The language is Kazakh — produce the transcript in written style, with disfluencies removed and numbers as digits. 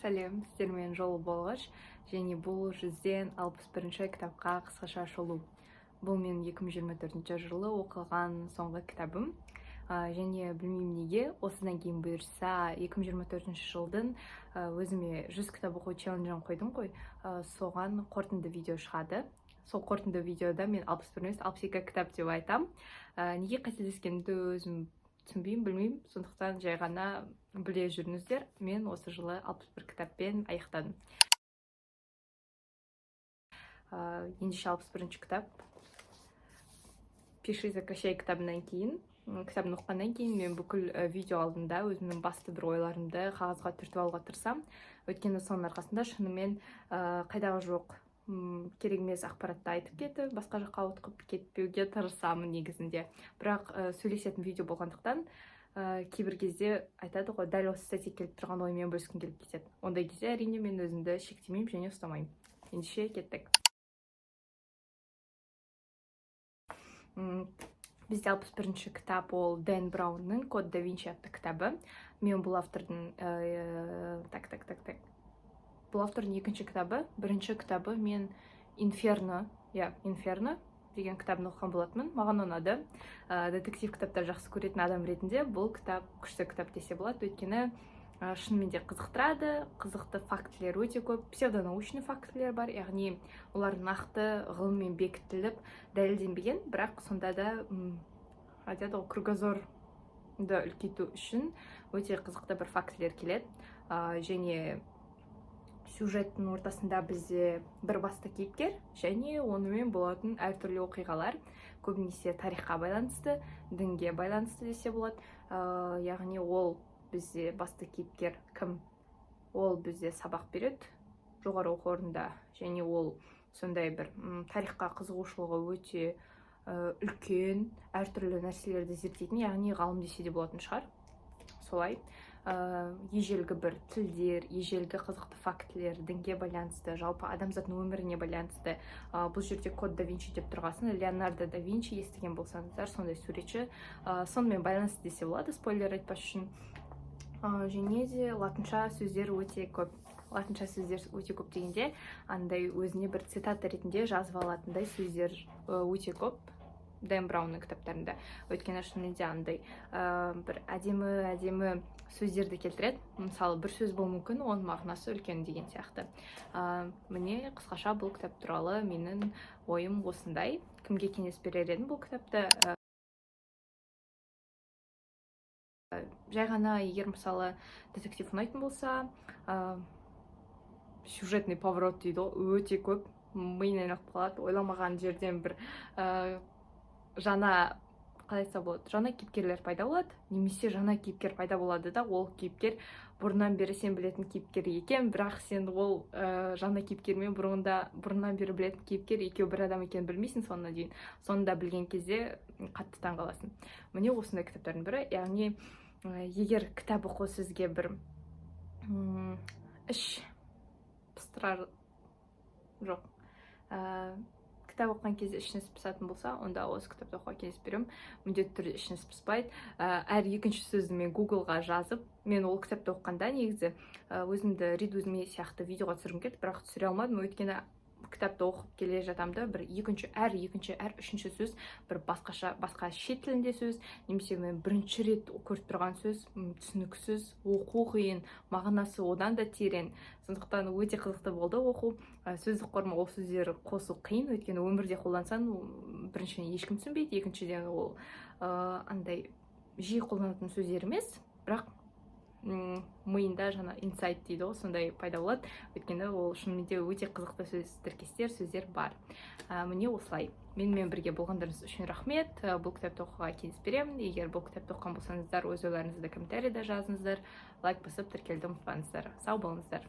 Сәлем, сіздермен жолы болғыш, және бұл 161-ші кітапқа қысқаша шолу. Бұл мен 2024 жылы оқыған соңғы кітабым. Және білмеймін неге, осыдан кейін бұйырса 2024 жылдың өзіме 100 кітап оқу челленджін қойдым ғой, соған қорытынды видео шығады. Сол қорытынды видеода мен 61 емес 62 кітап деп айтам. Неге қателескенімді өзім түсінбеймін, білмеймін, сондықтан жай ғана біле жүріңіздер. Мен осы жылы 61 кітаппен аяқтадым. Ендеше 61-ші кітап «Пиши, закачай» кітабынан кейін, кітабын оқығаннан кейін мен бүкіл видео алдында өзімнің басты бір ойларымды қағазға түртіп алуға тырысам. Өйткені соның арқасында шынымен қайдағы жоқ керек емес ақпаратты айтып кетіп, басқа жаққа ауытқып кетпеуге тырысамын негізінде. Бірақ сөйлесетін видео болғандықтан кейбір кезде айтады ғой, дәл осы сәтте келіп тұрған оймен бөліскім келіп кетеді. Ондай кезде әрине мен өзімді шектемеймін және ұстамаймын. Ендеше кеттік. Бізде 61-ші кітап ол Дэн Браунның «Код да Винчи» атты кітабы. Мен бұл автордың бұл автордың екінші кітабы. Бірінші кітабы мен «Инферно» деген кітабын оқыған болатынмын. Маған ұнады. Детектив кітаптар жақсы көретін адам ретінде бұл кітап күшті кітап десе болады. Өйткені шынымен де қызықтырады, қызықты фактілер өте көп, псевдонаучный фактілер бар, яғни олар нақты ғылыммен бекітіліп дәлелденбеген, бірақ сонда да кругозорды үлкейту үшін өте қызықты бір фактілер келеді. Және сюжеттің ортасында бізде бір басты кейіпкер және онымен болатын әртүрлі оқиғалар, көбінесе тарихқа байланысты, дінге байланысты десе болады. Яғни ол бізде басты кейіпкер кім? Ол бізде сабақ береді жоғары оқу орнында, және ол сондай бір тарихқа қызығушылығы өте үлкен, әртүрлі нәрселерді зерттейтін, яғни ғалым десе де болатын шығар. Солай ежелгі бір тілдер, ежелгі қызықты фактілер, дінге байланысты, жалпы адамзаттың өміріне байланысты. Бұл жерде «Код да Винчи» деп тұрғасын, Леонардо да Винчи естіген болсаңыздар, сондай суретші, сонымен байланысты десе болады, спойлер айтпас үшін. Және де латынша сөздер өте көп. Латынша сөздер өте көп дегенде, андай өзіне бір цитата ретінде жазып алатындай сөздер өте көп Дэн Браунның кітаптарында. Өйткені шынымен де андай бір әдемі сөздерді келтіреді. Мысалы, бір сөз болуы мүмкін, оның мағынасы үлкен деген сияқты. Міне қысқаша бұл кітап туралы менің ойым осындай. Кімге кеңес берер едім бұл кітапты? Жай ғана егер мысалы детектив ұнайтын болса, сюжетный поворот дейді, өте көп, миына ілініп қалады, ойламаған жерден бір жаңа кейіпкерлер пайда болады, немесе жаңа кейіпкер пайда болады да, ол кейіпкер бұрыннан бері сен білетін кейіпкер екен, бірақ сен ол жаңа кейіпкермен бұрыннан бері білетін кейіпкер екеуі бір адам екенін білмейсің соңына дейін. Соңында білген кезде қатты таңғаласың. Міне осындай кітаптардың бірі. Яғни егер кітап оқу сізге бір іш пыстырар жоқ, кітап оқыған кезде ішіңіз пысатын болса, онда осы кітапты оқуға кеңес беремін. Міндетті түрде ішіңіз пыспайды. Әр екінші сөзді мен Google-ға жазып, мен ол кітапты оқығанда негізі өзімді ридузме сияқты видеоға түсіргім келді, бірақ түсіре алмадым. Өйткені кітапты оқып келе жатамды, бір әр үшінші сөз бір басқа шет тілінде сөз, немесе мен бірінші рет көріп тұрған сөз, түсініксіз, оқу қиын, мағынасы одан да терең. Сондықтан өте қызықты болды оқу. Сөздік қорыма ол сөздер қосу қиын, өйткені өмірде қолдансаң, біріншіден ешкім түсінбейді, екіншіден ол андай жиі қолданатын сөздер емес, бірақ миында жаңа инсайт дейді ғой, сондай пайда болады. Өйткені ол шынымен де өте қызықты сөздер бар. Міне осылай. Менімен бірге болғандарыңыз үшін рахмет. Бұл кітапты оқуға кеңес беремін. Егер бұл кітапты оқыған болсаңыздар, өз ойларыңызды комментарийда жазыңыздар. Лайк басып тіркелуді ұмытпаңыздар. Сау болыңыздар.